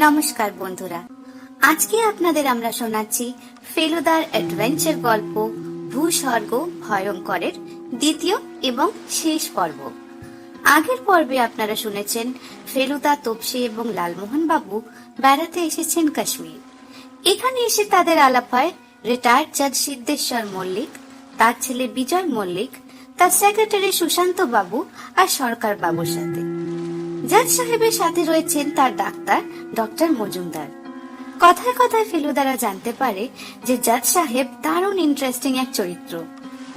নমস্কার বন্ধুরা, আজকে আপনাদের আমরা শোনাচ্ছি ফেলুদার অ্যাডভেঞ্চার গল্প ভূস্বর্গ ভয়ঙ্করের দ্বিতীয় এবং শেষ পর্ব। আগের পর্বে আপনারা শুনেছেন ফেলুদা, তপসী এবং লালমোহন বাবু বেড়াতে এসেছেন কাশ্মীর। এখানে এসে তাদের আলাপ হয় রিটায়ার্ড জাজ সিদ্ধেশ্বর মল্লিক, তার ছেলে বিজয় মল্লিক, তার সেক্রেটারি সুশান্ত বাবু আর সরকার বাবুর সাথে। জাজ সাহেবের সাথে রয়েছেন তার ডাক্তার ডক্টর মজুমদার। কথায় কথায় ফেলুদারা জানতে পারে যে জাজ সাহেব দারুণ ইন্টারেস্টিং এক চরিত্র।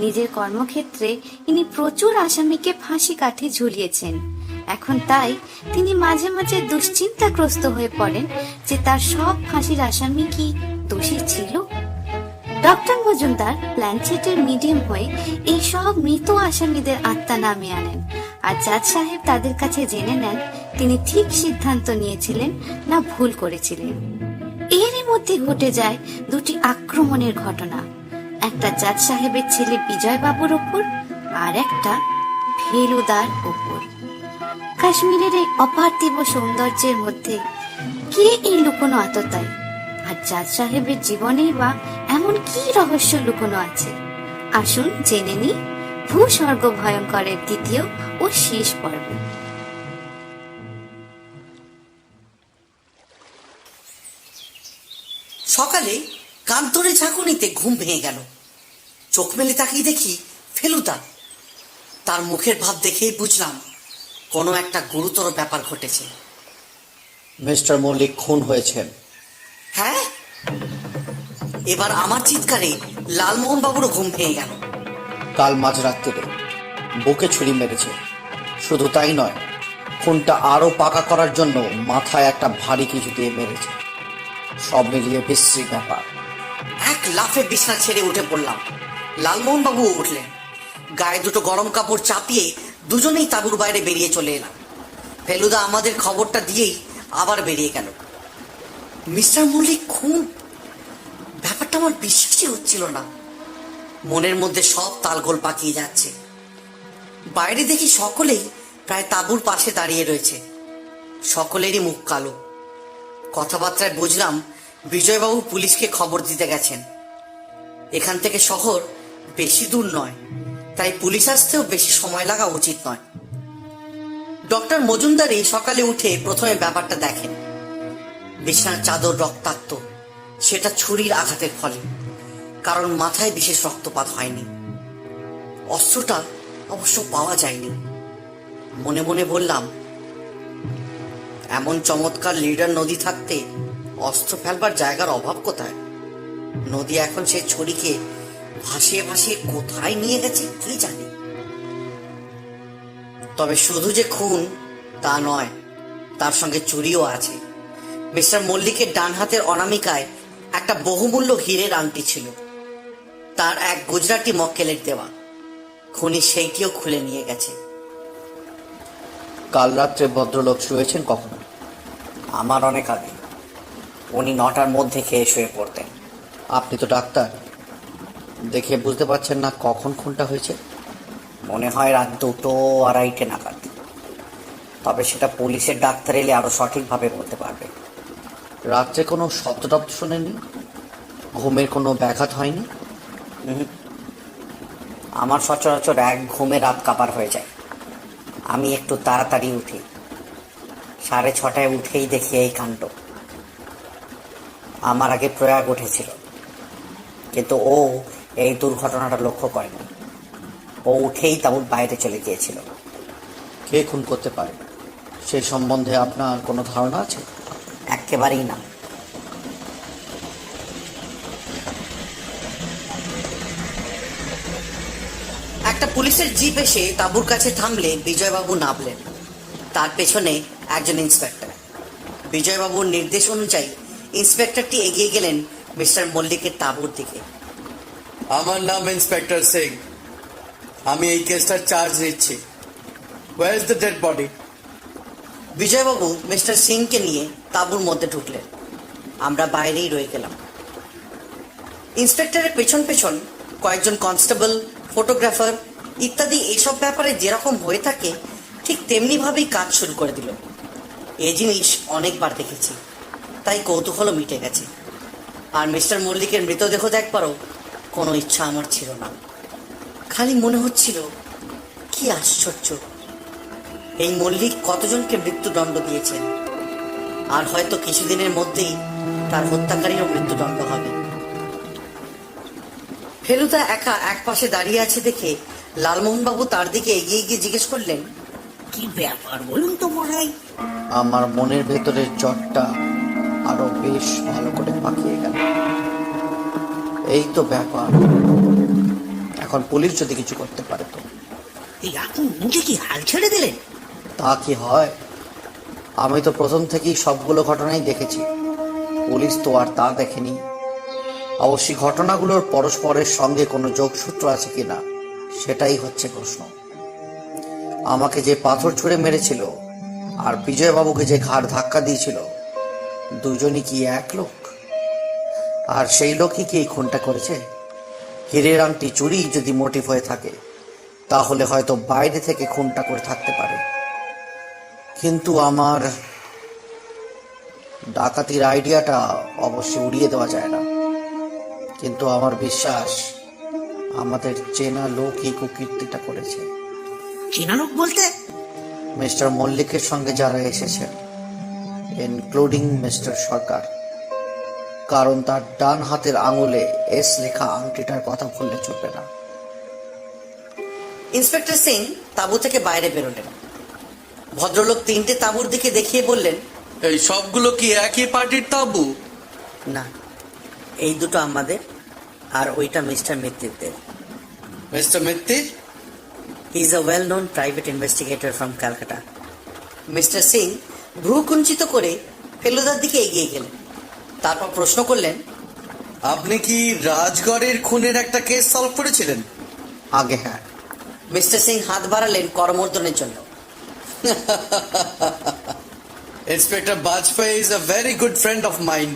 নিজের কর্মক্ষেত্রে ইনি প্রচুর আসামিকে ফাঁসি কাঠে ঝুলিয়েছেন। এখন তাই তিনি মাঝে মাঝে দুশ্চিন্তাগ্রস্ত হয়ে পড়েন যে তার সব ফাঁসির আসামি কি দোষী ছিল। ডক্টর মজুমদার প্ল্যানচেটের মিডিয়াম হয়ে এই সব মৃত আসামিদের আত্মা নামিয়ে আনেন, আর জাজ সাহেব তাদের কাছে জেনে নেন তিনি ঠিক সিদ্ধান্ত নিয়েছিলেন না ভুল করেছিলেন। এরই মধ্যে ঘটে যায় দুটি আক্রমণের ঘটনা, একটা জাজ সাহেবের ছেলে বিজয় বাবুর ওপর আর একটা ফেলুদার ওপর। কাশ্মীরের এই অপার্থিব সৌন্দর্যের মধ্যে কে এই লুকোনো আততায়, আর জাজ সাহেবের জীবনেই বা এমন কি রহস্য লুকোনো আছে? আসুন জেনে নিই ভূস্বর্গ ভয়ঙ্করের দ্বিতীয় ও শেষ পর্ব। সকালে কান্তরে ঝাঁকুনিতে ঘুম ভেঙে গেল। চোখ মেলে তাকিয়ে দেখি ফেলুদা। তার মুখের ভাব দেখেই বুঝলাম কোনো একটা গুরুতর ব্যাপার ঘটেছে। মিস্টার মল্লিক খুন হয়েছেন। হ্যাঁ? এবার আমার চিৎকারে লালমোহন বাবুরও ঘুম ভেঙে গেল। কাল মাঝরাত্রিরে বুকে ছুরি মেরেছে। শুধু তাই নয়, খুনটা আরো পাকা করার জন্য মাথায় একটা ভারী কিছু দিয়ে মেরেছে। সব মিলিয়ে বিশ্রী ব্যাপার। এক লাফে বিছানা ছেড়ে উঠে পড়লাম। লালমোহন বাবু উঠলেন। গায়ে দুটো গরম কাপড় চাপিয়ে দুজনেই তাঁবুর বাইরে বেরিয়ে চলে এলাম। ফেলুদা আমাদের খবরটা দিয়েই আবার বেরিয়ে গেল। মিস্টার মল্লিক খুন? ব্যাপারটা আমার বিশ্বাসই হচ্ছিল না। মনের মধ্যে সব তালগোল পাকিয়ে যাচ্ছে। বাইরে দেখি সকলেই প্রায় তাঁবুর পাশে দাঁড়িয়ে রয়েছে। সকলেরই মুখ কালো। কথাবার্তায় বুঝলাম বিজয়বাবু পুলিশকে খবর দিতে গেছেন। এখান থেকে শহর বেশি দূর নয়, তাই পুলিশ আসতেও বেশি সময় লাগা উচিত নয়। ডক্টর মজুমদারই সকালে উঠে প্রথমে ব্যাপারটা দেখেন। বিছানার চাদর রক্তাক্ত, সেটা ছুরির আঘাতের ফলে, কারণ মাথায় বিশেষ রক্তপাত হয়নি। অস্ত্রটা অবশ্য পাওয়া যায়নি। মনে মনে বললাম, এমন চমৎকার লিডার নদী থাকতে অস্ত্র ফেলবার জায়গার অভাব কোথায়? নদী এখন সেই ছুরিকে ভাসিয়ে ভাসিয়ে কোথায় নিয়ে গেছে কে জানে। তবে শুধু যে খুন তা নয়, তার সঙ্গে চুরিও আছে। মিস্টার মল্লিকের ডান হাতের অনামিকায় একটা বহুমূল্য হীরের আংটি ছিল। তার এক গুজরাটি মক্কেলের দেওয়া। খুনি সেইটিও খুলে নিয়ে গেছে। কাল রাত্রে ভদ্রলোক শুয়েছেন কখন? আমার অনেক আগে। উনি 9টার মধ্যে খেয়ে শুয়ে পড়তেন। আপনি তো ডাক্তার, দেখে বুঝতে পারছেন না কখন খুনটা হয়েছে? মনে হয় রাত 2-2:30 নাগাদ। তবে সেটা পুলিশের ডাক্তার এলে আরো সঠিকভাবে বলতে পারবে। রাত্রে কোনো শব্দ টব্দ শোনেননি? ঘুমের কোনো ব্যাঘাত হয়নি? আমার সচরাচর এক ঘুমে রাত কাবার হয়ে যায়। আমি একটু তাড়াতাড়ি উঠি। 6:30 উঠেই দেখি এই কাণ্ড। আমার আগে প্রয়াগ উঠেছিল, কিন্তু ও এই দুর্ঘটনাটা লক্ষ্য করেনি। ও উঠেই তাঁবুর বাইরে চলে গিয়েছিল। কে খুন করতে পারে সে সম্বন্ধে আপনার কোনো ধারণা আছে? একেবারেই না। একটা পুলিশের জিপ এসে তাঁবুর কাছে থামলে বিজয়বাবু নামলেন। তার পেছনে একজন ইন্সপেক্টর। বিজয়বাবুর নির্দেশ অনুযায়ী ইন্সপেক্টরটি এগিয়ে গেলেন মিস্টার মল্লিকের তাঁবুর দিকে। আমার নাম ইন্সপেক্টর সিং। আমি এই কেসটার চার্জ নিচ্ছি। Where is the dead body? বিজয়বাবু মিস্টার সিংকে নিয়ে তাঁবুর মধ্যে ঢুকলেন। আমরা বাইরেই রয়ে গেলাম। ইন্সপেক্টরের পেছন পেছন কয়েকজন কনস্টেবল, ফটোগ্রাফার ইত্যাদি এসব ব্যাপারে যেরকম হয়ে থাকে ঠিক তেমনি ভাবেই কাজ শুরু করে দিল। এই জিনিস অনেকবার দেখেছি। তাই কৌতূহলও মিটে গেছে। আর মিস্টার মল্লিকের মৃতদেহ দেখবারও কোনো ইচ্ছা আমার ছিল না। খালি মনে হচ্ছিল, কি আশ্চর্য, এই মল্লিক কতজনকে মৃত্যুদণ্ড দিয়েছেন, আর হয়তো কিছুদিনের মধ্যেই তার হত্যাকারীরও মৃত্যুদণ্ড হবে। ফেলুদা একা এক পাশে দাঁড়িয়ে আছে দেখে লালমোহনবাবু তার দিকে এগিয়ে গিয়ে জিজ্ঞেস করলেন, কি ব্যাপার বলুন তো মশাই? আমার মনের ভেতরের জ্বরটা আরো বেশ ভালো করে পাকিয়ে গেল। এই তো ব্যাপার, এখন পুলিশ যদি কিছু করতে পারে তো। এই আপনি মুখে কি হাল ছেড়ে দিলেন? তা কি হয়? আমি তো প্রথম থেকেই সবগুলো ঘটনাই দেখেছি, পুলিশ তো আর তা দেখেনি। অবশ্যই ঘটনাগুলোর পরস্পরের সঙ্গে কোনো যোগসূত্র আছে কিনা সেটাই হচ্ছে প্রশ্ন। আমাকে যে পাথর ছুঁড়ে মেরেছিল আর বিজয়বাবুকে যে ঘাড় ধাক্কা দিয়েছিল, দুজনই কি এক লোক? আর সেই লোকই কি এই খুনটা করেছে? হীরের আংটি চুরি যদি মোটিভ হয়ে থাকে, তাহলে হয়তো বাইরে থেকে খুনটা করে থাকতে পারে। কিন্তু আমার ডাকাতির আইডিয়াটা অবশ্যই উড়িয়ে দেওয়া যায় না। কিন্তু আমার বিশ্বাস আমাদের চেনা লোক এই কুকীর্তিটা করেছে। চেনা লোক বলতে? মিস্টার মল্লিকের সঙ্গে যারা এসেছেন, ইনক্লুডিং মিস্টার সরকার। কারণ তার ডান হাতের আঙুলে এস লেখা আংটিটার কথা বললে চলবে না। ইন্সপেক্টর সিং তাঁবু থেকে বাইরে বেরোলেন। ভদ্রলোক তিনটে তাঁবুর দিকে দেখিয়ে বললেন, এই সবগুলো কি একই পার্টির তাঁবু? না, এই দুটো আমাদের, আর ওইটা মিস্টার মিত্তিরদের। Mister Mitter? He is a well known private investigator from Calcutta. Mister Singh ভ্রু কুঞ্চিত করে ফেলুদার দিকে এগিয়ে গেলেন। তারপর প্রশ্ন করলেন, আপনি কি রাজগড়ের খুনের একটা কেস সলভ করেছিলেন? আগে হ্যাঁ। মিস্টার সিং হাত বাড়ালেন করমর্দনের জন্য। Inspector Bajpai is a very good friend of mine.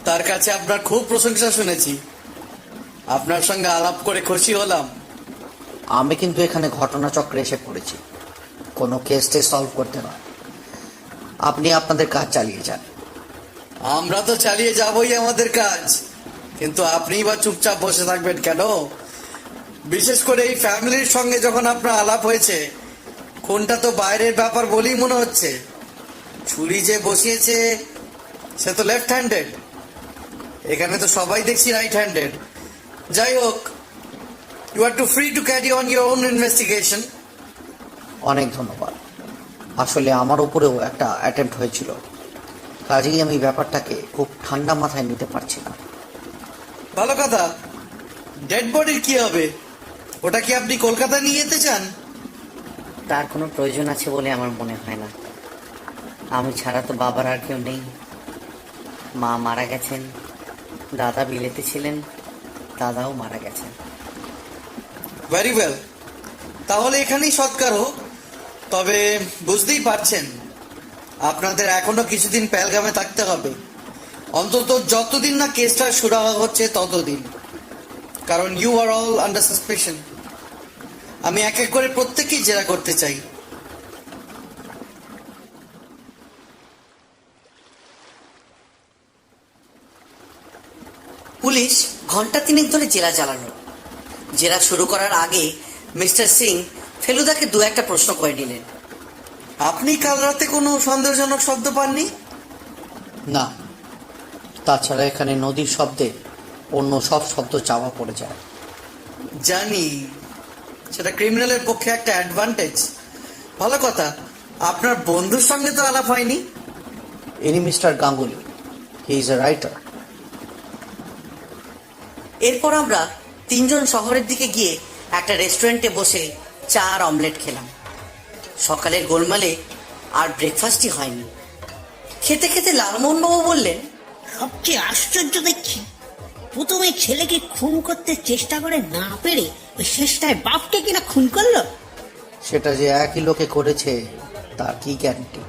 তার কাছে আপনার খুব প্রশংসা শুনেছি। আপনার সঙ্গে আলাপ করে খুশি হলাম। আমি কিন্তু এখানে ঘটনাচক্রে এসে পড়েছি, কোনো কেসটে সলভ করতে নয়। আপনি আপনাদের কাজ চালিয়ে যান। আমরা তো চালিয়ে যাবই আমাদের কাজ, কিন্তু আপনি বা চুপচাপ বসে থাকবেন কেন? বিশেষ করে এই ফ্যামিলির সঙ্গে যখন আপনার আলাপ হয়েছে, কোনটা তো বাইরের ব্যাপার বলেই মনে হচ্ছে। ছুরি যে বসিয়েছে সে তো লেফট হ্যান্ডেড, এখানে তো সবাই দেখছি রাইট হ্যান্ডেড। যাই হোক, you are too free to carry on your own investigation. অনেক ধন্যবাদ। আসলে আমার উপরেও একটা অ্যাটেম্প্ট হয়েছিল, কাজেই আমি ব্যাপারটাকে খুব ঠান্ডা মাথায় নিতে পারছি না। ভালো কথা। ডেড বডির কি হবে? ওটা কি আপনি কলকাতা নিয়ে যেতে চান? তার কোনো প্রয়োজন আছে বলে আমার মনে হয় না। আমি ছাড়া তো বাবার আর কেউ নেই। মা মারা গেছেন, দাদা বিলেতে ছিলেন, দাদাও মারা গেছেন। ভেরি ওয়েল, তাহলে এখানেই সৎকার হোক। তবে বুঝতেই পারছেন, আপনাদের এখনো কিছুদিন পেহেলগামে থাকতে হবে, অন্তত যতদিন না কেসটা সুরাহা হচ্ছে ততদিন। কারণ you are all under suspicion. আমি এক এক করে প্রত্যেককেই জেরা করতে চাই। পুলিশ ঘন্টা তিনেক ধরে জেরা চালানো। জেরা শুরু করার আগে মিস্টার সিং ফেলুদাকে দু একটা প্রশ্ন করে নিলেন। আপনি কাল রাতে কোনো সন্দেহজনক শব্দ পাননি? না, তাছাড়া এখানে নদীর শব্দে অন্য সব শব্দ চাপা পড়ে যায়। জানি, সেটা ক্রিমিনালের পক্ষে একটা অ্যাডভান্টেজ। ভালো কথা, আপনার বন্ধুর সঙ্গে তো আলাপ হয়নি? ইনি mister Ganguly, he is a writer. এরপর আমরা তিনজন শহরের দিকে গিয়ে একটা রেস্টুরেন্টে বসে চা আর অমলেট খেলাম। সকালের গোলমালে আর ব্রেকফাস্টই হয়নি। খেতে খেতে লালমোহনবাবু বললেন, সবচেয়ে আশ্চর্য দেখছি, প্রথমে ছেলেকে খুন করতে চেষ্টা করে না পেরে ওই শেষটায় বাপকে কিনা খুন করলো। সেটা যে একই লোকে করেছে তার কি গ্যারান্টি?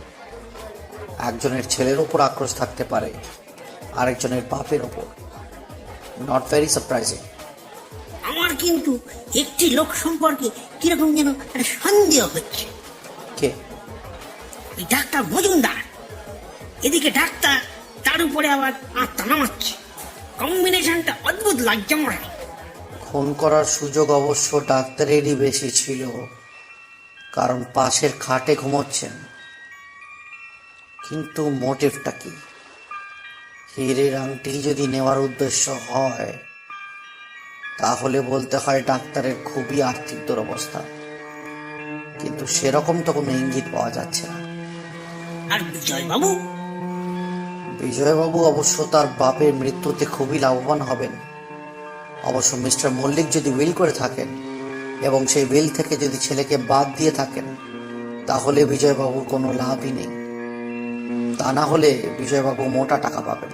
একজনের ছেলের ওপর আক্রোশ থাকতে পারে, আরেকজনের বাপের ওপর। Not very surprising. আমার কিন্তু একটি লোক সম্পর্কে কিরকম যেন একটা সন্দেহ হচ্ছে। কে? ওই ডাক্তার মজুমদার। এদিকে ডাক্তার, তার উপরে আবার আত্মা নামাচ্ছে। কম্বিনেশনটা অদ্ভুত লাগছে আমার। খুন করার সুযোগ অবশ্য ডাক্তারেরই বেশি ছিল, কারণ পাশের খাটে ঘুমোচ্ছেন। কিন্তু মোটিভটা কি? হীরের আংটি যদি নেওয়ার উদ্দেশ্য হয়, তাহলে বলতে হয় ডাক্তারের খুবই আর্থিক দুরবস্থা, কিন্তু সেরকম তো কোনো ইঙ্গিত পাওয়া যাচ্ছে না। আর বিজয়বাবু? বিজয়বাবু অবশ্য তার বাপের মৃত্যুতে খুবই লাভবান হবেন। অবশ্য মিস্টার মল্লিক যদি উইল করে থাকেন এবং সেই উইল থেকে যদি ছেলেকে বাদ দিয়ে থাকেন, তাহলে বিজয়বাবুর কোনো লাভই নেই। তা না হলে বিজয়বাবু মোটা টাকা পাবেন,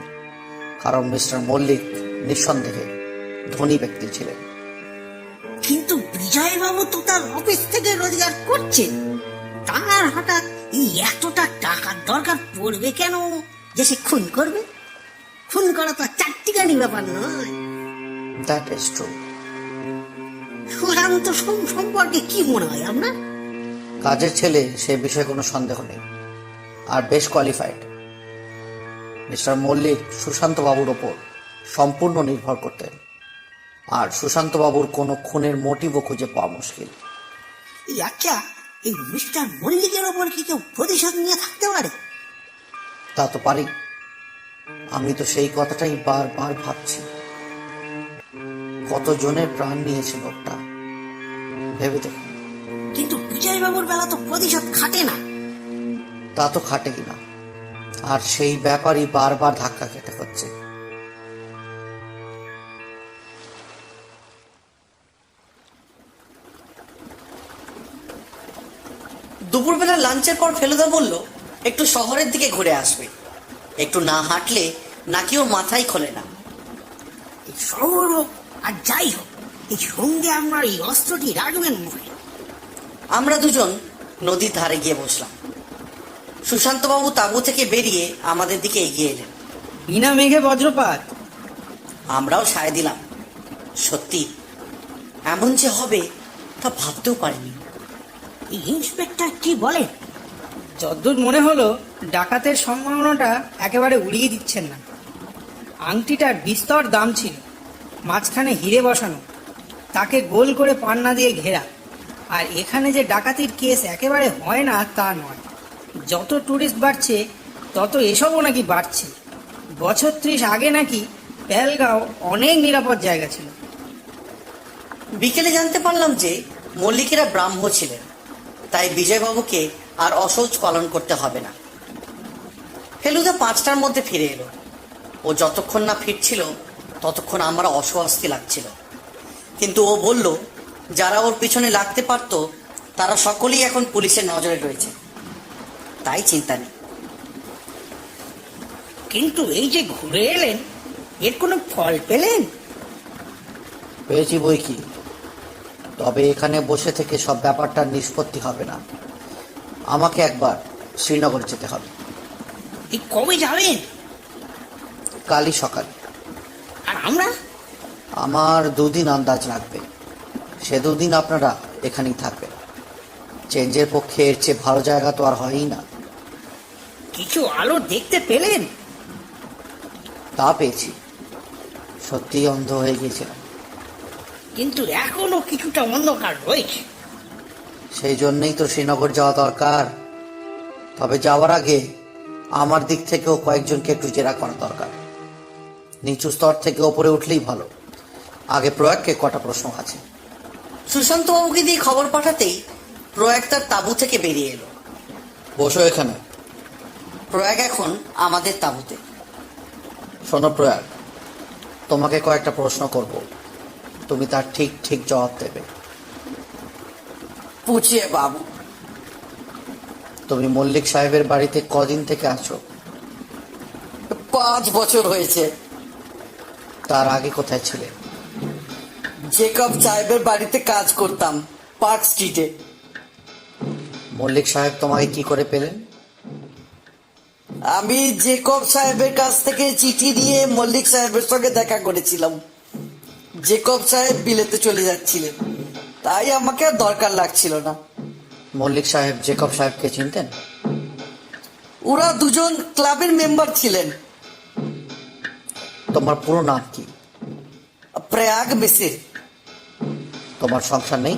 কারণ মিস্টার মল্লিক নিঃসন্দেহে ধনী ব্যক্তি ছিলেন। কিন্তু বিজয়বাবু তো তার অফিস থেকে রোজগার করছেন, তার হঠাৎ এই এতটা টাকার দরকার পড়বে কেন যে সে খুন করবে? খুন করা তো চারটিখানি ব্যাপার নয়। That is true. সুশান্ত সম্পর্কে কি মনে হয় আপনার? কাজের ছেলে, সে বিষয়ে কোনো সন্দেহ নেই, আর বেশ কোয়ালিফাইড। মিস্টার মল্লিক সুশান্ত বাবুর ওপর সম্পূর্ণ নির্ভর করতেন, আর সুশান্ত বাবুর কোনো খুনের মোটিভও খুঁজে পাওয়া মুশকিল। আচ্ছা, এই মিস্টার মল্লিকের ওপর কি কেউ প্রতিশোধ নিয়ে থাকতে পারে? তা তো পারি, আমি তো সেই কথাটাই বারবার ভাবছি। কতজনের প্রাণ নিয়েছে লোকটা, ভেবে দেখুন। কিন্তু বিজয়বাবুর বেলা তো প্রতিশোধ খাটে না। তা তো খাটেই না, আর সেই ব্যাপারই বারবার ধাক্কা খেতে হচ্ছে। দুপুরবেলা লাঞ্চের পর ফেলুদা বলল একটু শহরের দিকে ঘুরে আসবে, একটু না হাঁটলে নাকি ওর মাথাই খোলে না। এই শহর হোক আর যাই হোক, এই সঙ্গে আপনার এই অস্ত্রটি রাখবেন মুখে। আমরা দুজন নদীর ধারে গিয়ে বসলাম। সুশান্তবাবু তাঁবু থেকে বেরিয়ে আমাদের দিকে এগিয়ে এলেন। বিনা মেঘে বজ্রপাত। আমরাও সায় দিলাম। সত্যি এমন যে হবে তা ভাবতেও পারিনি। এই ইন্সপেক্টর কি বলেন? যদ্দূর মনে হলো, ডাকাতের সম্ভাবনাটা একেবারে উড়িয়ে দিচ্ছেন না। আংটিটার বিস্তর দাম ছিল, মাঝখানে হিরে বসানো, তাকে গোল করে পান্না দিয়ে ঘেরা। আর এখানে যে ডাকাতির কেস একেবারে হয় না তা নয়। যত টুরিস্ট বাড়ছে তত এসবও নাকি বাড়ছে। বছর 30 আগে নাকি পেহেলগাঁও অনেক নিরাপদ জায়গা ছিল। বিকেলে জানতে পারলাম যে মল্লিকেরা ব্রাহ্ম ছিলেন, তাই বিজয়বাবুকে আর অসহ্য পালন করতে হবে না। ফেলুদা 5টার মধ্যে ফিরে এলো। ও যতক্ষণ না ফিরছিল ততক্ষণ আমরা অস্বস্তি লাগছিল, কিন্তু ও বলল যারা ওর পিছনে লাগতে পারতো তারা সকলেই এখন পুলিশের নজরে রয়েছে, তাই চিন্তা নেই। কিন্তু এই যে ঘুরে এলেন, এর কোনো ফল পেলেন? পেয়েছি বই কি, তবে এখানে বসে থেকে সব ব্যাপারটার নিষ্পত্তি হবে না। আমাকে একবার শ্রীনগর যেতে হবে। এই কবে যাবেন? কালই সকালে। আর আমরা? আমার 2 দিন আন্দাজ লাগবে। সে 2 দিন আপনারা এখানেই থাকবেন। চেঞ্জের পক্ষে এর চেয়ে ভালো জায়গা তো আর হয়ই না। কিছু আলো দেখতে পেলেন? তা পেয়েছি, সত্যিই অন্ধ হয়ে গিয়েছিলাম। কিন্তু এখনো কিছুটা অন্ধকার রয়েছে। সেই জন্যই তো শ্রীনগর যাওয়া দরকার। তবে যাওয়ার আগে আমার দিক থেকেও কয়েকজনকে একটু জেরা করা দরকার। নিচু স্তর থেকে ওপরে উঠলেই ভালো। আগে প্রয়াগকে কটা প্রশ্ন আছে। সুশান্তবাবুকে দিয়ে খবর পাঠাতেই প্রয়াগ তার তাঁবু থেকে বেরিয়ে এলো। বসো এখানে। প্রয়াগ এখন আমাদের তাঁবুতে। শোনো প্রয়াগ, তোমাকে কয়েকটা প্রশ্ন করব, তুমি তার ঠিক ঠিক জবাব দেবে। পুছিয়ে বাবু। তুমি মল্লিক সাহেবের বাড়িতে কদিন থেকে আছো? 5 বছর হয়েছে। তার আগে কোথায় ছিলে? জেকব সাহেবের বাড়িতে কাজ করতাম, পার্ক স্ট্রিটে। মল্লিক সাহেব তোমাকে কি করে পেলেন? আমি জেকব সাহেবের কাছ থেকে চিঠি দিয়ে মল্লিক সাহেবের সঙ্গে দেখা করেছিলাম। জেকব সাহেব বিলেতে চলে যাচ্ছিলেন, তাই আমাকে আর দরকার লাগছিল না। মল্লিক সাহেব জেকব সাহেবকে চিনতেন? ওরা দুজন ক্লাবের মেম্বার ছিলেন। তোমার পুরো নাম কি? প্রয়াগ মিসির। তোমার সংসার নেই?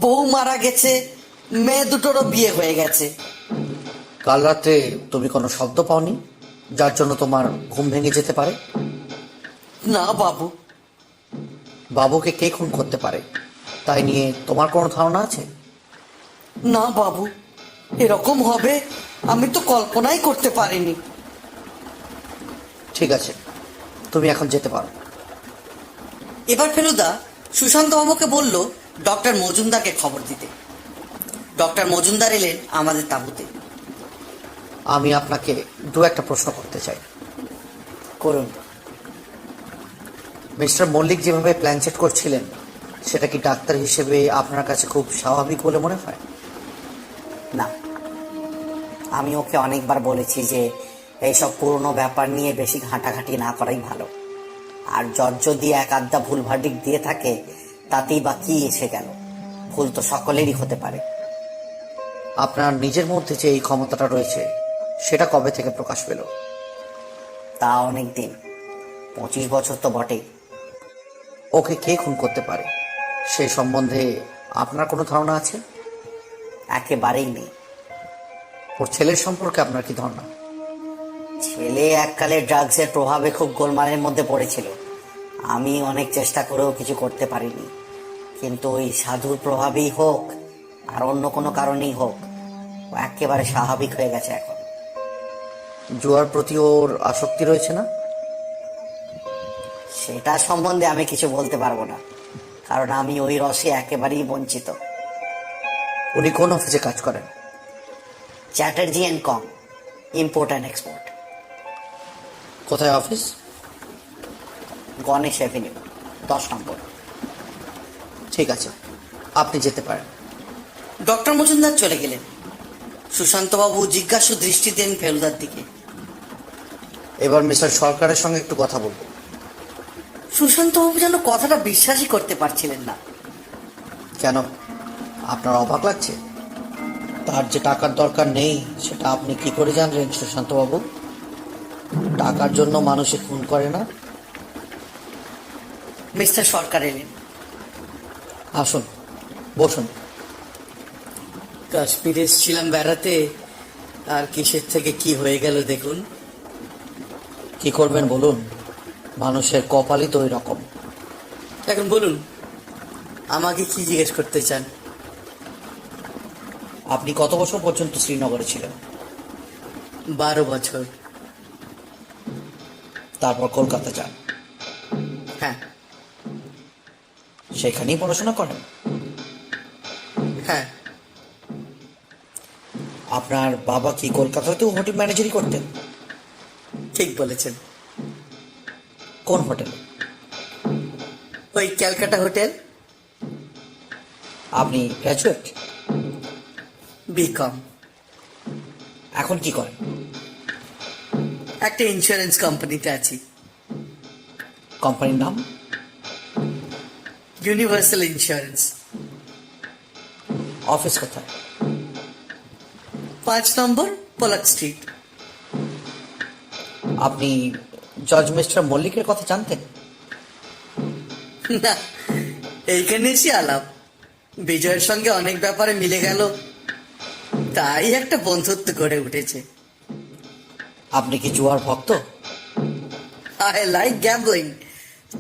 বউ মারা গেছে, মেয়ে দুটোরও বিয়ে হয়ে গেছে। কাল রাতে তুমি কোনো শব্দ পাওনি যার জন্য তোমার ঘুম ভেঙে যেতে পারে? না বাবু। বাবুকে কে খুন করতে পারে তাই নিয়ে তোমার কোনো ধারণা আছে? না বাবু, এরকম হবে আমি তো কল্পনাই করতে পারিনি। ঠিক আছে, তুমি এখন যেতে পারো। এবার ফেলুদা সুশান্ত বাবুকে বলল ডক্টর মজুমদারকে খবর দিতে। ডক্টর মজুমদার এলেন আমাদের তাঁবুতে। আমি আপনাকে একটা প্রশ্ন করতে চাই। করুন। মিস্টার মল্লিক যেভাবে প্ল্যান সেট করছিলেন সেটা কি ডাক্তার হিসেবে আপনার কাছে খুব স্বাভাবিক বলে মনে হয়? না, আমি ওকে অনেকবার বলেছি যে এইসব পুরনো ব্যাপার নিয়ে বেশি ঘাঁটাঘাঁটি না করাই ভালো। আর জজ যদি এক আধটা ভুল ভার্ডিক্ট দিয়ে থাকে তাতেই বা কি এসে গেল, ভুল তো সকলেরই হতে পারে। আপনার নিজের মধ্যে যে এই ক্ষমতাটা রয়েছে সেটা কবে থেকে প্রকাশ পেল? তা অনেক দিন, 25 বছর তো বটেই। ওকে কে খুন করতে পারে সে সম্বন্ধে আপনার কোনো ধারণা আছে? একেবারেই নেই। ওর ছেলের সম্পর্কে আপনার কি ধারণা? ছেলে এককালে ড্রাগসের প্রভাবে খুব গোলমালের মধ্যে পড়েছিল। আমি অনেক চেষ্টা করেও কিছু করতে পারিনি, কিন্তু ওই সাধুর প্রভাবেই হোক আর অন্য কোনো কারণেই হোক ও একেবারে স্বাভাবিক হয়ে গেছে এখন। জুয়ার প্রতি ওর আসক্তি রয়েছে না? সেটা সম্বন্ধে আমি কিছু বলতে পারবো না, কারণ আমি ওই রসে একেবারেই বঞ্চিত। উনি কোন অফিসে কাজ করেন? Chatterjee and com, import and export. কোথায় অফিস? গণেশ অ্যাভিনিউ, 10 নম্বর। ঠিক আছে, আপনি যেতে পারেন। ডক্টর মজুমদার চলে গেলেন। সুশান্তবাবু জিজ্ঞাসু দৃষ্টি দেন ফেলুদার দিকে। এবার মিস্টার সরকারের সঙ্গে একটু কথা বলবো। সুশান্তবাবু যেন কথাটা বিশ্বাসই করতে পারছিলেন না। কেন, আপনার অবাক লাগছে? তার যে টাকার দরকার নেই সেটা আপনি কি করে জানলেন সুশান্তবাবু? টাকার জন্য মানুষে খুন করে না। মিস্টার সরকার এলেন। আসুন, বসুন। কাশ্মীরে এসেছিলাম বেড়াতে, আর কিসের থেকে কি হয়ে গেল দেখুন। কি করবেন বলুন, মানুষের কপালই তো ওই রকম। এখন বলুন, আমাকে কি জিজ্ঞেস করতে চান? আপনি কত বছর পর্যন্ত শ্রীনগরে ছিলেন? 12 বছর। তারপর কলকাতা যান, হ্যাঁ। সেখানেই পড়াশোনা করেন? হ্যাঁ। আপনার বাবা কি কলকাতাতেও হোটেল ম্যানেজারই করতেন? ঠিক বলেছেন। কোন হোটেলে? ওই ক্যালকাটা হোটেল। আপনি গ্র্যাজুয়েট? বিকম। এখন কি করেন? একটা ইন্স্যুরেন্স কোম্পানিতে আছি। কোম্পানির নাম? Universal insurance. অফিস কোথায়? 5 নম্বর পলাক স্ট্রিট। আপনি জজ মিস্টার মল্লিকের কথা জানতেন? না, এইখানে এসে আলাপ। বিজয়ের সঙ্গে অনেক ব্যাপারে মিলে গেল, তাই একটা বন্ধুত্ব গড়ে উঠেছে। আপনি কি জুয়ার ভক্ত? আই লাইক গ্যাম্বলিং,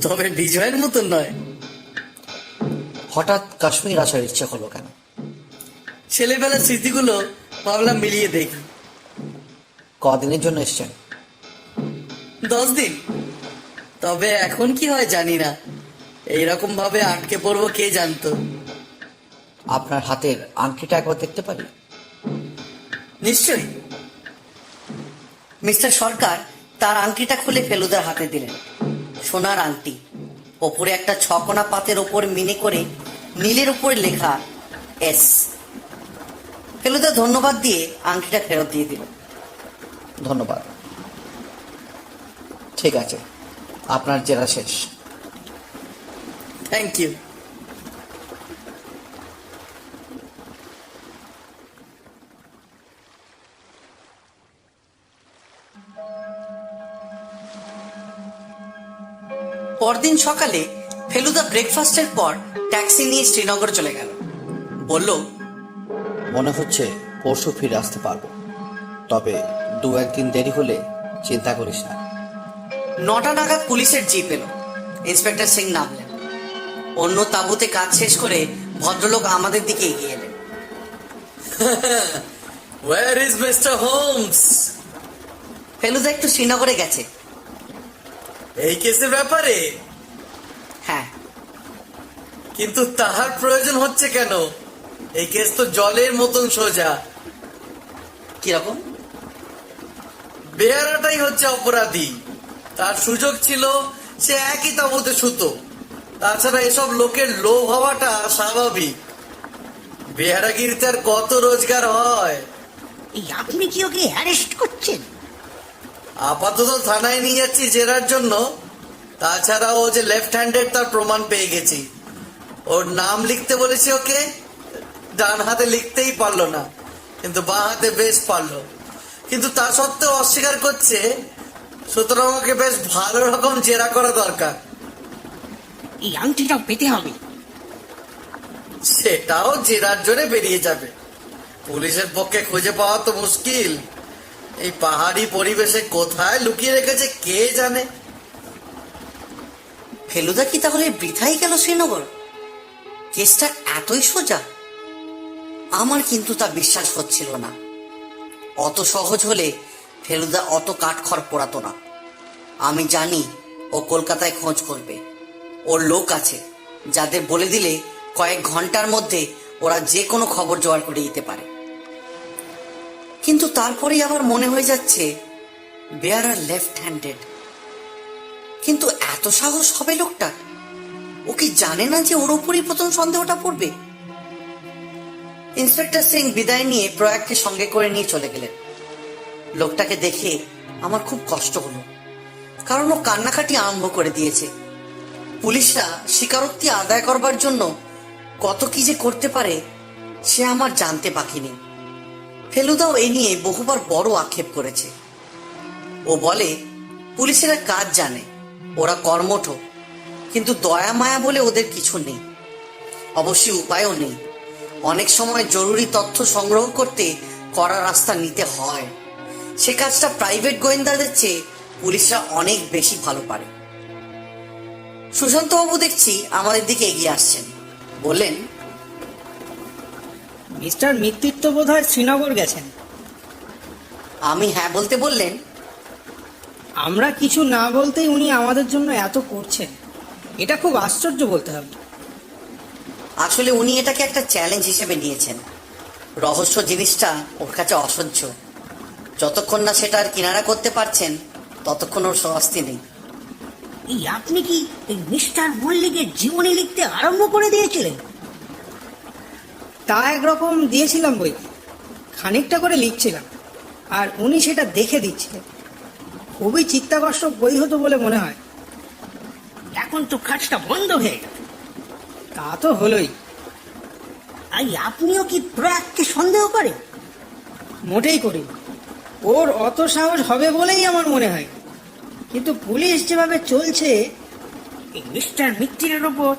তবে বিজয়ের মতন নয়। হঠাৎ কাশ্মীর আসার ইচ্ছে হলো কেন? ছেলেবেলার স্মৃতিগুলো ভাবলাম মিলিয়ে দেখি। কদিনের জন্য এসছেন? 10 দিন। তবে এখন কি হয় জানি না, এইরকম ভাবে আটকে পড়বো কে জানতো। আপনার হাতের আংটিটা একবার দেখতে পারি? নিশ্চয়ই। মিস্টার সরকার তার আংটিটা খুলে ফেলুদার হাতে দিলেন। সোনার আংটি, ওপরে একটা 6 কোনা পাতের ওপর মিনে করে নীলের উপরে লেখা এস। ফেলুদা ধন্যবাদ দিয়ে আংটিটা ফেরত দিয়ে দিল। ধন্যবাদ। ঠিক আছে, আপনার জেরা শেষ। Thank you. পরদিন সকালে ফেলুদা ব্রেকফাস্টের পর ট্যাক্সি নিয়ে শ্রীনগর চলে গেল। বলল, মনে হচ্ছে পরশু ফিরে আসতে পারবো, তবে 2-1 দিন দেরি হলে চিন্তা করিস না। 9টা নাগাদ পুলিশের জিপ এলো। ইন্সপেক্টর সিং নামলেন। অন্য তাঁবুতে কাজ শেষ করে ভদ্রলোক আমাদের দিকে এগিয়ে এলেন। Where is Mr. Holmes? Feluda একটু শ্রীনগরে গেছে। এই কেসের ব্যাপারে? হ্যাঁ। কিন্তু তাহার প্রয়োজন হচ্ছে কেন? এই কেস তো জলের মতন সোজা। কিরকম? বেহারাটাই হচ্ছে অপরাধী। তার সুযোগ ছিল, সে একই তাঁবুতে শুতো। তাছাড়া এসব লোকের লোভ হওয়াটা স্বাভাবিক। বেহারাগিরিতে আর কত রোজগার হয়? এই আপনি কি ওকে অ্যারেস্ট করছেন? আপাতত থানায় নিয়ে যাচ্ছি জেরার জন্য। তাছাড়া ও যে লেফট হ্যান্ডেড তার প্রমাণ পেয়ে গেছি। ওর নাম লিখতে বলেছি ওকে, ডান হাতে লিখতেই পারলো না, কিন্তু বাঁ হাতে বেশ পারলো। কিন্তু তা সত্ত্বেও অস্বীকার করছে। সুতরাং ওকে বেশ ভালো রকম জেরা করা দরকার। এই আংটিটাও পেতে হবে। সেটাও জেরার জন্য বেরিয়ে যাবে। পুলিশের পক্ষে খুঁজে পাওয়া তো মুশকিল। এই পাহাড়ি পরিবেশে কোথায় লুকিয়ে রেখেছে কে জানে। ফেলুদা কি তাহলে বৃথাই গেল শ্রীনগর? কেসটা এতই সোজা? আমার কিন্তু তা বিশ্বাস হচ্ছিল না। অত সহজ হলে ফেলুদা অত কাঠখড় পোড়াতো না। আমি জানি ও কলকাতায় খোঁজ করবে। ওর লোক আছে যাদের বলে দিলে কয়েক ঘন্টার মধ্যে ওরা যে কোনো খবর জোগাড় করে দিতে পারে। কিন্তু তারপরেই আবার মনে হয়ে যাচ্ছে বেয়ারা লেফট হ্যান্ডেড। কিন্তু এত সাহস হবে লোকটা? ও কি জানে না যে ওর উপরই প্রথম সন্দেহটা পড়বে? ইন্সপেক্টর সিং বিদায় নিয়ে প্রয়াগকে সঙ্গে করে নিয়ে চলে গেলেন। লোকটাকে দেখে আমার খুব কষ্ট হলো, কারণ ও কান্নাকাটি আরম্ভ করে দিয়েছে। পুলিশরা স্বীকারোক্তি আদায় করবার জন্য কত কি যে করতে পারে সে আমার জানতে বাকি নেই। ফেলুদাও এ নিয়ে বহুবার বড় আক্ষেপ করেছে। ও বলে পুলিশেরা কাজ জানে, ওরা কর্মঠ, কিন্তু দয়া মায়া বলে ওদের কিছু নেই। অবশ্যই উপায়ও নেই। অনেক সময় জরুরি তথ্য সংগ্রহ করতে কড়া রাস্তা নিতে হয়। সে কাজটা প্রাইভেট গোয়েন্দাদের চেয়ে পুলিশরা অনেক বেশি ভালো পারে। সুশান্ত বাবু দেখছি আমাদের দিকে এগিয়ে আসছেন। বললেন, মিস্টার মিত্তির তো বোধ হয় শ্রীনগর গেছেন। আমি হ্যাঁ বলতে বললেন। আমরা কিছু না বলতেই উনি আমাদের জন্য এত করছেন, এটা খুব আশ্চর্য বলতে হবে। আসলে উনি এটাকে একটা চ্যালেঞ্জ হিসেবে নিয়েছেন। রহস্য জিনিসটা ওর কাছে অসহ্য। যতক্ষণ না সেটা আর কিনারা করতে পারছেন ততক্ষণ ওর স্বস্তি নেই। এই আপনি কি এই মিস্টার মল্লিকের জীবনী লিখতে আরম্ভ করে দিয়েছিলেন? তা একরকম দিয়েছিলাম বই, খানিকটা করে লিখছিলাম, আর উনি সেটা দেখে দিচ্ছিলেন। খুবই চিত্তাকর্ষক বই হতো বলে মনে হয়। এখন তো কাজটা বন্ধ হয়ে গেল। তা তো হলোই। এই আপনিও কি প্রয়াগকে সন্দেহ করেন? মোটেই করি। ওর অত সাহস হবে বলেই আমার মনে হয়। কিন্তু পুলিশ যেভাবে চলছে, এই মিস্টার মিত্তিরের ওপর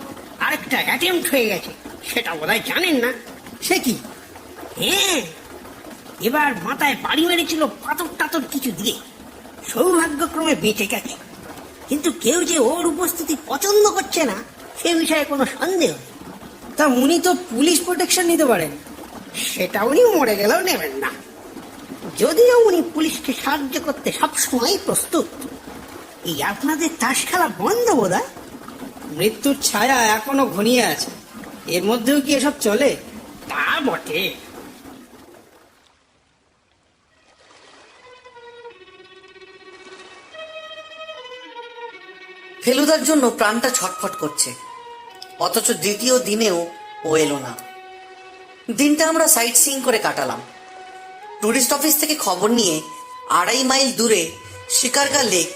আরেকটা অ্যাটেম্পট হয়ে গেছে, সেটা বোধহয় জানেন না। সে কি? হ্যাঁ, এবার মাথায় বাড়ি মেরেছিল পাথর টাথর কিছু দিয়ে। সৌভাগ্যক্রমে বেঁচে গেছে, কিন্তু কেউ যে ওর উপস্থিতি পছন্দ করছে না সে বিষয়ে কোনো সন্দেহ নেই। তা উনি তো পুলিশ প্রোটেকশন নিতে পারেন। সেটা উনি মরে গেলেও নেবেন না, যদিও উনি পুলিশকে সাহায্য করতে সবসময় প্রস্তুত। এই আপনাদের তাস খেলা বন্ধ বোধহয়। মৃত্যুর ছায়া এখনো ঘনিয়ে আছে, এর মধ্যেও কি এসব চলে? তা বটে। ফেলুদার জন্য প্রাণটা ছটফট করছে, অথচ দ্বিতীয় দিনেও ও এলো না। দিনটা আমরা সাইট সিইং করে কাটালাম। টুরিস্ট অফিস থেকে খবর নিয়ে 2.5 মাইল দূরে শিকারগা লেক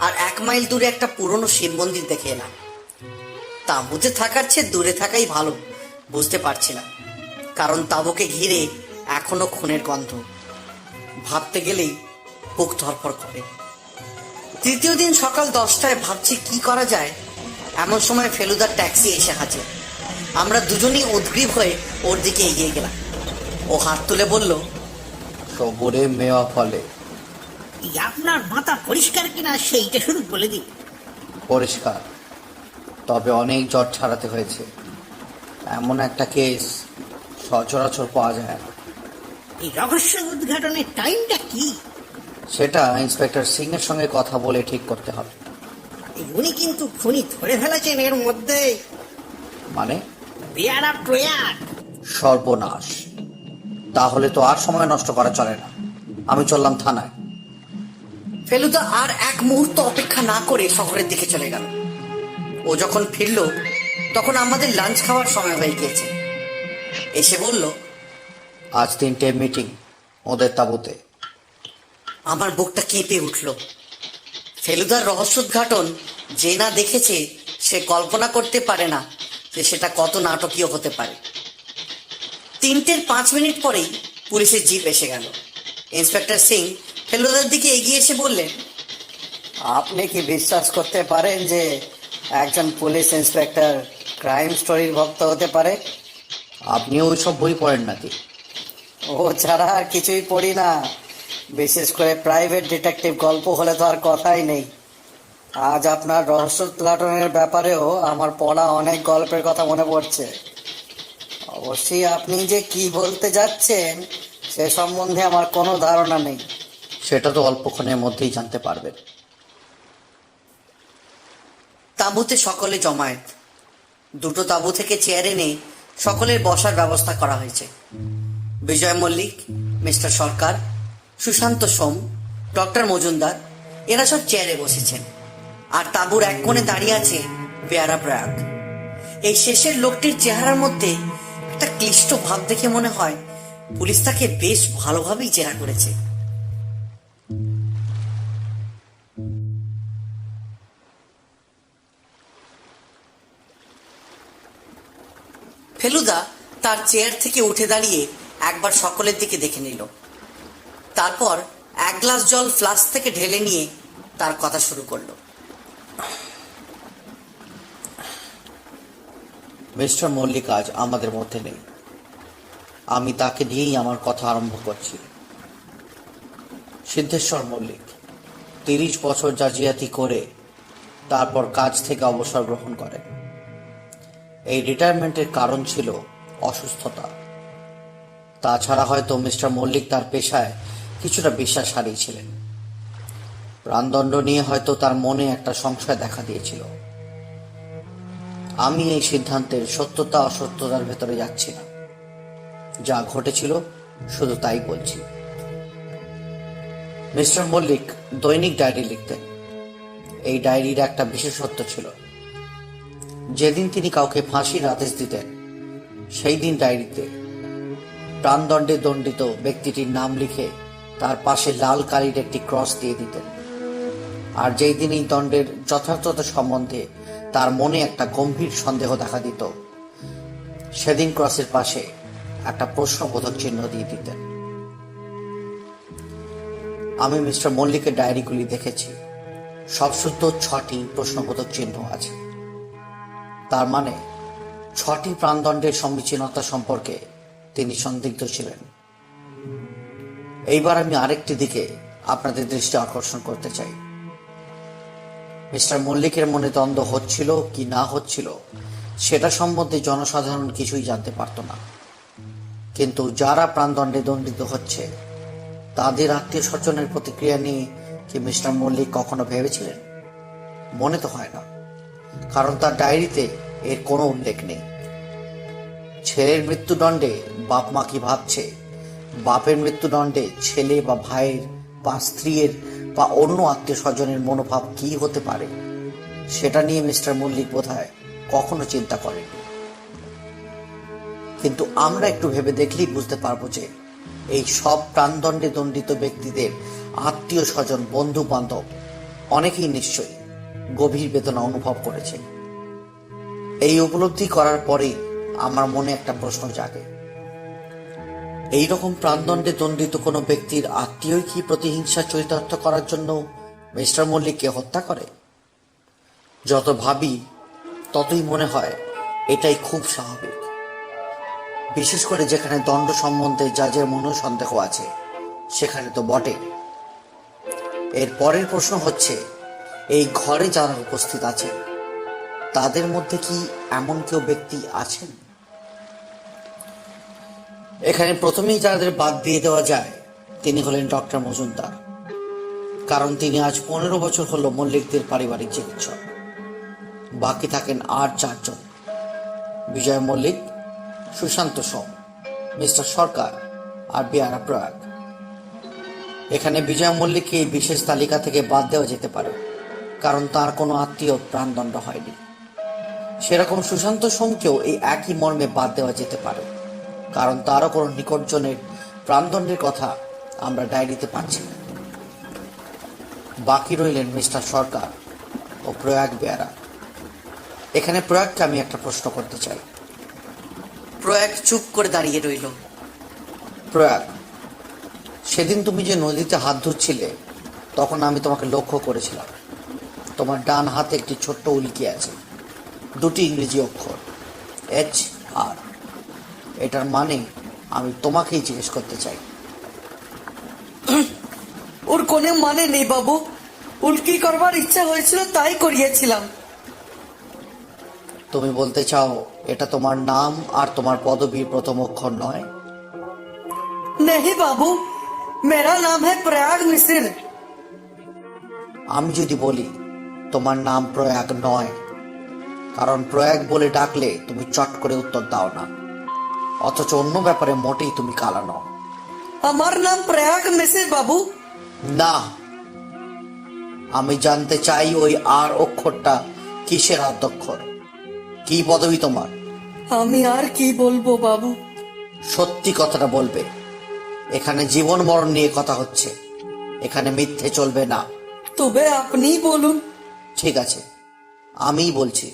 আর 1 মাইল দূরে একটা পুরনো শিব মন্দির দেখে এলাম। তাঁবুতে থাকার চেয়ে দূরে থাকাই ভালো বুঝতে পারছিলাম, কারণ তাঁবুকে ঘিরে এখনো খুনের গন্ধ। ভাবতে গেলেই বুক ধরফর করে। তৃতীয় দিন সকাল 10টায় ভাবছি কি করা যায় এমন সময় ফেলুদার ট্যাক্সি এসে হাজির। আমরা দুজনেই উদ্গ্রীব হয়ে ওর দিকে এগিয়ে গেলাম। ও হাত তুলে বলল, সবরে মেওয়া ফলে। এই আপনার মাথা পরিষ্কার কিনা সেইটা শুধু বলে দিন। পরিষ্কার, তবে অনেক জট ছাড়াতে হয়েছে। এমন একটা কেস সচরাচর পাওয়া যায় না। এই রহস্য উদ্ঘাটনের টাইমটা কি? সেটা ইন্সপেক্টর সিং এর সঙ্গে কথা বলে ঠিক করতে হবে। উনি কিন্তু খুনি ধরে ফেলেছেন এর মধ্যে। মানে? বেয়ারা প্রয়াগ। সর্বনাশ, তাহলে তো আর সময় নষ্ট করা চলে না। আমি চললাম থানায়। ফেলুদা আর এক মুহূর্ত অপেক্ষা না করে শহরের দিকে চলে গেল। ও যখন ফিরল তখন আমাদের লাঞ্চ খাওয়ার সময় হয়ে গিয়েছে। এসে বলল, আজ 3টে মিটিং ওদের তাঁবুতে। আমার বুকটা কেঁপে উঠল। ফেলুদার রহস্যোদ্ঘাটন যে না দেখেছে সে কল্পনা করতে পারে না যে সেটা কত নাটকীয় হতে পারে। 3টের 5 মিনিট পরেই পুলিশের জিপ এসে গেল। ইন্সপেক্টর সিং ফেলুদার দিকে এগিয়ে এসে বললেন, আপনি কি বিশ্বাস করতে পারেন যে একজন পুলিশ ইন্সপেক্টর ক্রাইম স্টোরির ভক্ত হতে পারে? আপনিও ওইসব বই পড়েন নাকি? ও ছাড়া আর কিছুই পড়ি না। বিশেষ করে প্রাইভেট ডিটেকটিভ গল্প হলে তো আর কথাই নেই। আজ আপনার রহস্য উদ্ঘাটনের ব্যাপারেও আমার পড়া অনেক গল্পের কথা মনে পড়ছে। অবশ্যই আপনি যে কি বলতে যাচ্ছেন সে সম্বন্ধে আমার কোনো ধারণা নেই। সেটা তো অল্পক্ষণের মধ্যেই জানতে পারবেন। তাঁবুতে সকলে জমায়েত। 2টো তাঁবু থেকে চেয়ার এনে সকলের বসার ব্যবস্থা করা হয়েছে। বিজয় মল্লিক, মিস্টার সরকার, সুশান্ত সোম, ডক্টর মজুমদার এরা সব চেয়ারে বসেছেন। আর তাঁবুর এক কোণে দাঁড়িয়ে আছে বেয়ারা প্রয়াগ। এই শেষের লোকটির চেহারার মধ্যে একটা ক্লিষ্ট ভাব দেখে মনে হয় পুলিশ তাকে বেশ ভালোভাবেই জেরা করেছে। ফেলুদা তার চেয়ার থেকে উঠে দাঁড়িয়ে একবার সকলের দিকে দেখে নিল। তারপর 1 গ্লাস জল ফ্লাস্ক থেকে ঢেলে নিয়ে তার কথা শুরু করলো। মিস্টার মল্লিক আজ আমাদের মধ্যে নেই। আমি তাকে দিয়েই আমার কথা আরম্ভ করছি। সিদ্ধেশ্বর মল্লিক 30 বছর জাজিয়াতি করে তারপর কাজ থেকে অবসর গ্রহণ করেন। এই রিটায়ারমেন্টের কারণ ছিল অসুস্থতা। তাছাড়া হয়তো মিস্টার মল্লিক তার পেশায় কিছুটা বিশ্বাস হারিয়েছিলেন। প্রাণদণ্ড নিয়ে হয়তো তার মনে একটা সংশয় দেখা দিয়েছিল। আমি এই সিদ্ধান্তের সত্যতা অসত্যতার ভেতরে যাচ্ছি না। যা ঘটেছিল শুধু তাই বলছি। মিস্টার মল্লিক দৈনিক ডায়েরি লিখতেন। এই ডায়েরির একটা বিশেষত্ব ছিল, যেদিন তিনি কাউকে ফাঁসির আদেশ দিতেন সেই দিন ডায়েরিতে প্রাণদণ্ডে দণ্ডিত ব্যক্তিটির নাম লিখে তার পাশে লাল কালির একটি ক্রস দিয়ে দিতেন। আর যেই দিন এই দণ্ডের যথার্থতা সম্বন্ধে তার মনে একটা গম্ভীর সন্দেহ দেখা দিত সেদিন ক্রসের পাশে একটা প্রশ্নবোধক চিহ্ন দিয়ে দিতেন। আমি মিস্টার মল্লিকের ডায়েরিগুলি দেখেছি, সব শুদ্ধ 6টি প্রশ্নবোধক চিহ্ন আছে। তার মানে 6টি প্রাণদণ্ডের সমীচীনতা সম্পর্কে তিনি সন্দিগ্ধ ছিলেন। এইবার আমি আরেকটি দিকে আপনাদের দৃষ্টি আকর্ষণ করতে চাই। মিস্টার মল্লিকের মনে দ্বন্দ্ব হচ্ছিল কি না হচ্ছিল সেটা সম্বন্ধে জনসাধারণ কিছুই জানতে পারত না। কিন্তু যারা প্রাণদণ্ডে দণ্ডিত হচ্ছে তাদের আত্মীয় স্বজনের প্রতিক্রিয়া নিয়ে কি মিস্টার মল্লিক কখনো ভেবেছিলেন? মনে তো হয় না, কারণ তার ডায়েরিতে এর কোনো উল্লেখ নেই। ছেলের মৃত্যুদণ্ডে বাপ মা কি ভাবছে, বাপের মৃত্যুদণ্ডে ছেলে বা ভাইয়ের বা স্ত্রীর বা অন্য আত্মীয় স্বজনের মনোভাব কি হতে পারে সেটা নিয়ে মিস্টার মল্লিক বোধহয় কখনো চিন্তা করেননি। কিন্তু আমরা একটু ভেবে দেখলেই বুঝতে পারবো যে এই সব প্রাণদণ্ডে দণ্ডিত ব্যক্তিদের আত্মীয় স্বজন, বন্ধু বান্ধব অনেকেই নিশ্চয়ই গভীর বেদনা অনুভব করেছে। এই উপলব্ধি করার পরে আমার মনে একটা প্রশ্ন জাগে, এইরকম প্রাণদণ্ডে দণ্ডিত কোনো ব্যক্তির আত্মীয় কি প্রতিহিংসা চরিতার্থ করার জন্য মিস্টার মল্লিককে হত্যা করে? যত ভাবি ততই মনে হয় এটাই খুব স্বাভাবিক, বিশেষ করে যেখানে দণ্ড সম্বন্ধে জাজের মনে সন্দেহ আছে সেখানে তো বটে। এর পরের প্রশ্ন হচ্ছে, এই ঘরে যারা উপস্থিত আছেন তাদের মধ্যে কি এমন কেউ ব্যক্তি আছেন? এখানে প্রথমেই যাদের বাদ দিয়ে দেওয়া যায় তিনি হলেন ডক্টর মজুমদার, কারণ তিনি আজ 15 বছর হলো মল্লিকদের পারিবারিক চিকিৎসক। বাকি থাকেন আর 4 জন: বিজয় মল্লিক, সুশান্ত সোম, মিস্টার সরকার আর বেয়ারা প্রয়াগ। এখানে বিজয় মল্লিককে এই বিশেষ তালিকা থেকে বাদ দেওয়া যেতে পারে, কারণ তার কোনো আত্মীয় প্রাণদণ্ড হয়নি। সেরকম সুশান্ত সোমকেও এই একই মর্মে বাদ দেওয়া যেতে পারে, কারণ তারও কোনো নিকটজনের প্রাণদণ্ডের কথা আমরা ডায়েরিতে পাচ্ছি না। বাকি রইলেন মিস্টার সরকার ও প্রয়াগ বেয়ারা। এখানে প্রয়াগকে আমি একটা প্রশ্ন করতে চাই। প্রয়াগ চুপ করে দাঁড়িয়ে রইল। প্রয়াগ, সেদিন তুমি যে নদীতে হাত ধুচ্ছিলে তখন আমি তোমাকে লক্ষ্য করেছিলাম। তোমার ডান হাতে একটি ছোট্ট উল্কি আছে, 2টি ইংরেজি অক্ষর HR। এটার মানে আমি তোমাকেই জিজ্ঞেস করতে চাই। ওর কোনো মানে নেই বাবু, উল্কি করবার ইচ্ছা হয়েছিল তাই করিয়েছিলাম। তুমি বলতে চাও এটা তোমার নাম আর তোমার পদবীর প্রথম অক্ষর নয়? नहीं बाबू, मेरा नाम है प्रयाग मिश्र। আমি যদি বলি তোমার নাম প্রয়াগ নয়, কারণ প্রয়াগ বলে ডাকলে তুমি চট করে উত্তর দাও না, অথচ অন্য ব্যাপারে মোটেই তুমি কালা নও। আমার নাম প্রয়াগ মিশ্র বাবু। না, আমি জানতে চাই ওই আর অক্ষরটা কিসের আদ্যক্ষর, কি পদবী তোমার? আমি আর কি বলবো বাবু? সত্যি কথাটা বলবে। এখানে জীবন মরণ নিয়ে কথা হচ্ছে, এখানে মিথ্যে চলবে না। তবে আপনি বলুন। ঠিক আছে, আমিই বলছি।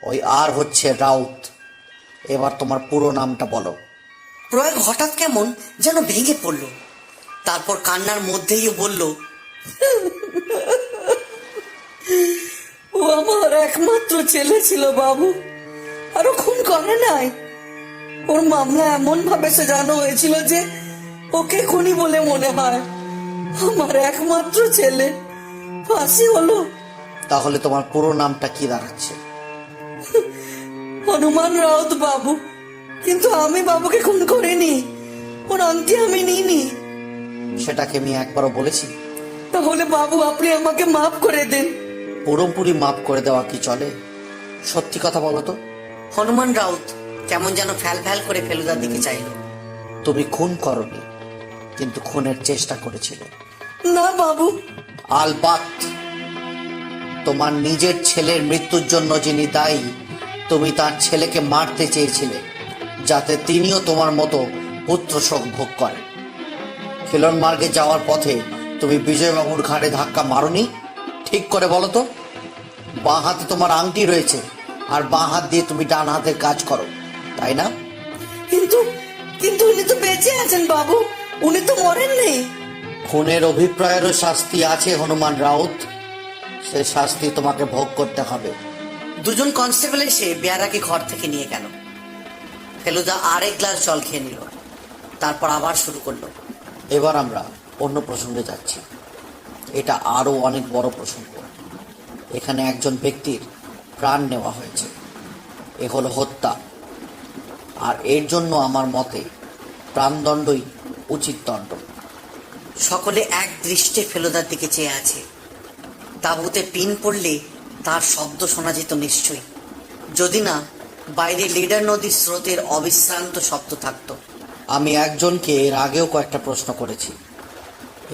ওই আর হচ্ছে রাউত। এবার তোমার পুরো নামটা বলো। প্রয়াগ হঠাৎ কেমন যেন ভেঙে পড়ল, তারপর কান্নার মধ্যেই বলল, ও আমার একমাত্র ছেলে ছিল বাবু, আরো খুন করে নাই। ওর মামলা এমন ভাবে সাজানো হয়েছিল যে ওকে খুনি বলে মনে হয়। আমার একমাত্র ছেলে, ফাঁসি হলো। তাহলে তোমার পুরো নামটা কি দাঁড়াচ্ছে? হনুমান রাউত বাবু। কিন্তু আমি বাবুকে খুন করিনি, ওর আংটি আমি নিইনি। সেটাকে আমি একবারও বলেছি? তাহলে বাবু আপনি আমাকে মাফ করে দেন। পুরোপুরি মাফ করে দেওয়া কি চলে? সত্যি কথা বলো তো। হনুমান রাউত কেমন যেন ফ্যাল ফ্যাল করে ফেলুদার দিকে চাইল। তুমি খুন করনি, কিন্তু খুনের চেষ্টা করেছিলে। না বাবু। আলবাত, তোমার নিজের ছেলের মৃত্যুর জন্য যিনি দায়ী, তুমি তার ছেলেকে মারতে চেয়েছিলে, যাতে তিনিও তোমার মতো পুত্র শোক ভোগ করেন। খিলন মার্গে যাওয়ার পথে তুমি বিজয়বাবুর ঘাড়ে ধাক্কা মারোনি? ঠিক করে বলো তো। বাঁ হাতে তোমার আংটি রয়েছে, আর বাঁ হাত দিয়ে তুমি ডান হাতের কাজ করো, তাই না? কিন্তু কিন্তু উনি তো বেঁচে আছেন বাবু, উনি তো মরেননি। খুনের অভিপ্রায়েরও শাস্তি আছে হনুমান রাউত, সে শাস্তি তোমাকে ভোগ করতে হবে। দুজন কনস্টেবল এসে বেয়ারাকে ঘর থেকে নিয়ে গেল। ফেলুদা আরেক গ্লাস জল খেয়ে নিল, তারপর আবার শুরু করলো। এবার আমরা অন্য প্রসঙ্গে যাচ্ছি। এটা আরো অনেক বড় প্রসঙ্গ। এখানে একজন ব্যক্তির প্রাণ নেওয়া হয়েছে, এ হলো হত্যা। আর এর জন্য আমার মতে প্রাণদণ্ডই উচিত দণ্ড। সকলে এক দৃষ্টে ফেলুদার দিকে চেয়ে আছে। তাঁবুতে পিন পড়লে তার শব্দ শোনা যেত নিশ্চয়ই, যদি না বাইরে লিডার নদীর স্রোতের অবিশ্রান্ত শব্দ থাকতো। আমি একজনকে এর আগেও কয়েকটা প্রশ্ন করেছি,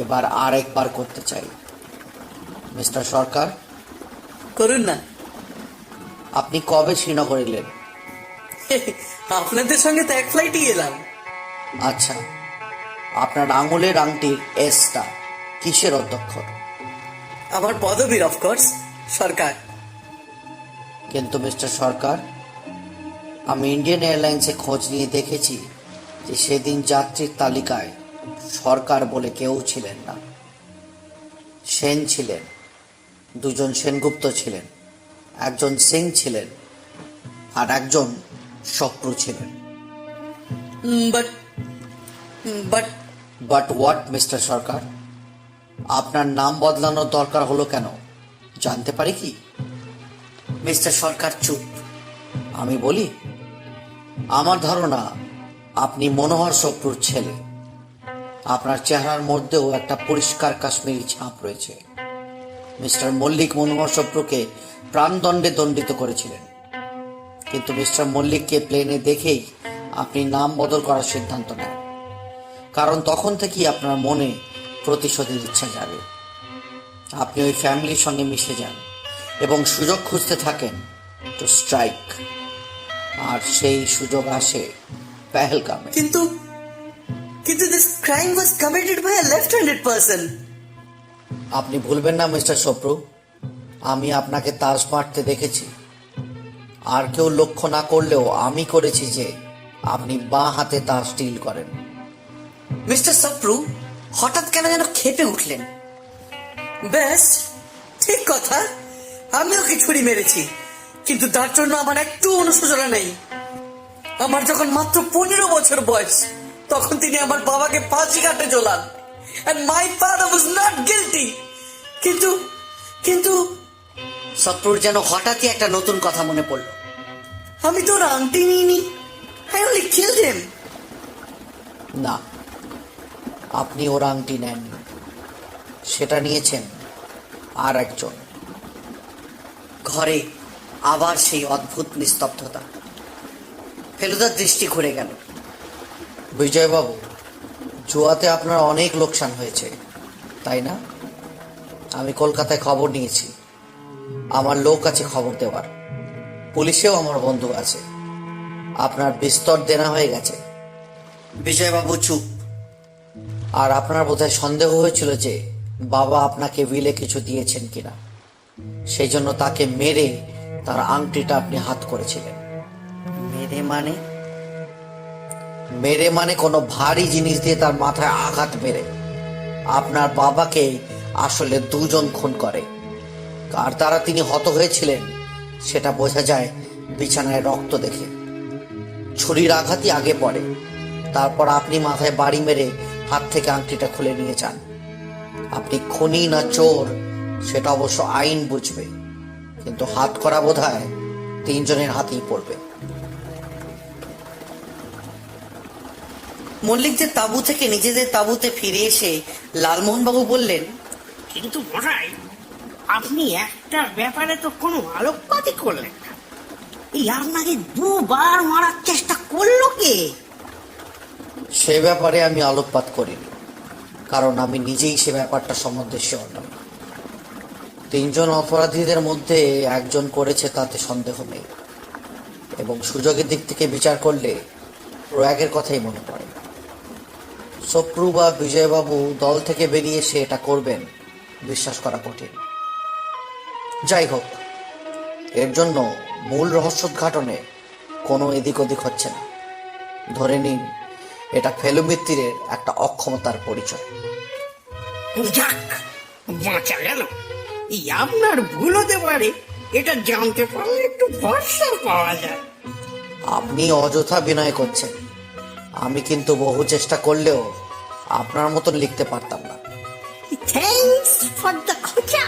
এবার আর একবার করতে চাই। মিস্টার সরকার, করুন না। আপনি কবে শ্রীনগর এলেন? আপনাদের সঙ্গে তো এক ফ্লাইটই এলাম। আচ্ছা, আপনার আঙুলের আংটির এসটা কিসের অধ্যক্ষর? আমার পদবীর, অফকোর্স, সরকার। কিন্তু মিস্টার সরকার, আমি ইন্ডিয়ান এয়ারলাইন্সে খোঁজ নিয়ে দেখেছি যে সেদিন যাত্রীর তালিকায় সরকার বলে কেউ ছিলেন না। সেন ছিলেন, 2 জন সেনগুপ্ত ছিলেন, একজন সিং ছিলেন আর একজন শত্রু ছিলেন। But but but what mister Sarkar? আপনার নাম বদলানোর দরকার হলো কেন জানতে পারি কি? মিস্টার সরকার চুপ। আমি বলি, আমার ধারণা আপনি মনোহর শত্রুর ছেলে। আপনার চেহারার মধ্যেও একটা পরিষ্কার কাশ্মীরি ছাপ রয়েছে। মিস্টার মল্লিক মনোহর শত্রুকে প্রাণদণ্ডে দণ্ডিত করেছিলেন, কিন্তু মিস্টার মল্লিককে প্লেনে দেখেই আপনি নাম বদল করার সিদ্ধান্ত নেন, কারণ তখন থেকেই আপনার মনে প্রতিশোধের ইচ্ছা জাগে। আপনি ওই ফ্যামিলির সঙ্গে মিশে যান এবং সুযোগ খুঁজতে থাকেন টু স্ট্রাইক, আর সেই সুযোগ আসে পেহেলগামে। কিন্তু কিন্তু this crime was committed by a left handed person. আপনি ভুলবেন না মিস্টার সপ্রু, আমি আপনাকে তাস মারতে দেখেছি। আর কেউ লক্ষ্য না করলেও আমি করেছি যে আপনি বাঁ হাতে তাস ডিল করেন। মিস্টার সপ্রু হঠাৎ কেন যেন খেপে উঠলেন। বেশ, ঠিক কথা, আমি ওকে ছুরি মেরেছি, কিন্তু তার জন্য আমার একটু অনুশোচনা নেই। আমার যখন মাত্র 15 বছর বয়স, তখন তিনি আমার বাবাকে ফাঁসি কাটে ঝোলান, and my father was not guilty. কিন্তু কিন্তু সপ্রুর যেন হঠাৎই একটা নতুন কথা মনে পড়ল। আমি তো ওর আংটি নিইনি, I only killed him. না, আপনি ওর আংটি নেননি, সেটা নিয়েছেন আর একজন। ঘরে আবার সেই অদ্ভুত নিস্তব্ধতা। ফেলুদার দৃষ্টি ঘুরে গেল। বিজয়বাবু, জুয়াতে আপনার অনেক লোকসান হয়েছে, তাই না? আমি কলকাতায় খবর নিয়েছি, আমার লোক আছে খবর দেওয়ার, পুলিশেও আমার বন্ধু আছে। আপনার বিস্তর দেনা হয়ে গেছে। বিজয়বাবু চুপ। আর আপনার বোধহয় সন্দেহ হয়েছিল যে বাবা আপনাকে উইলে কিছু দিয়েছেন কিনা, সেই জন্য তাকে মেরে তার আংটিটা আপনি হাত করেছিলেন। মেরে মানে কোনো ভারী জিনিস দিয়ে তার মাথায় আঘাত মেরে। আপনার বাবাকে আসলে দুজন খুন করে, কার দ্বারা তিনি হত হয়েছিলেন সেটা বোঝা যায় বিছানায় রক্ত দেখে। ছুরির আঘাতই আগে পড়ে, তারপর আপনি মাথায় বাড়ি মেরে হাত থেকে আংটিটা খুলে নিয়ে যান। আপনি খুনি না চোর সেটা অবশ্য আইন বুঝবে, কিন্তু হাত করা বোধহয় তিনজনের হাতেই পড়বে। মল্লিক যে তাঁবু থেকে নিজেদের তাঁবুতে ফিরে এসে লালমোহন বাবু বললেন, কিন্তু মশাই, আপনি একটা ব্যাপারে তো কোনো আলোকপাতই করলেন না। এই আপনাকে 2 বার মারার চেষ্টা করলো কে? সে ব্যাপারে আমি আলোকপাত করিনি, কারণ আমি নিজেই সে ব্যাপারটা সম্বন্ধে শিওর নই। 3 জন অপরাধীদের মধ্যে একজন করেছে তাতে সন্দেহ নেই, এবং সুযোগের দিক থেকে বিচার করলে প্রয়াগের কথাই মনে পড়ে। সপ্রু বা বিজয়বাবু দল থেকে বেরিয়ে সে এটা করবেন বিশ্বাস করা কঠিন। যাই হোক, এর জন্য মূল রহস্যোদ্ঘাটনে কোনো এদিক ওদিক হচ্ছে না। ধরে নিন এটা ফেলু মিত্তিরের একটা অক্ষমতার পরিচয়। যাক, বাঁচা গেল। এই আপনার ভুল হতে পারে, এটা জানতে পারলে একটু ভরসা পাওয়া যায়। আপনি অযথা বিনয় করছেন। আমি কিন্তু বহু চেষ্টা করলেও আপনার মতন লিখতে পারতাম না। থ্যাঙ্কস ফর দ্য খোঁচা।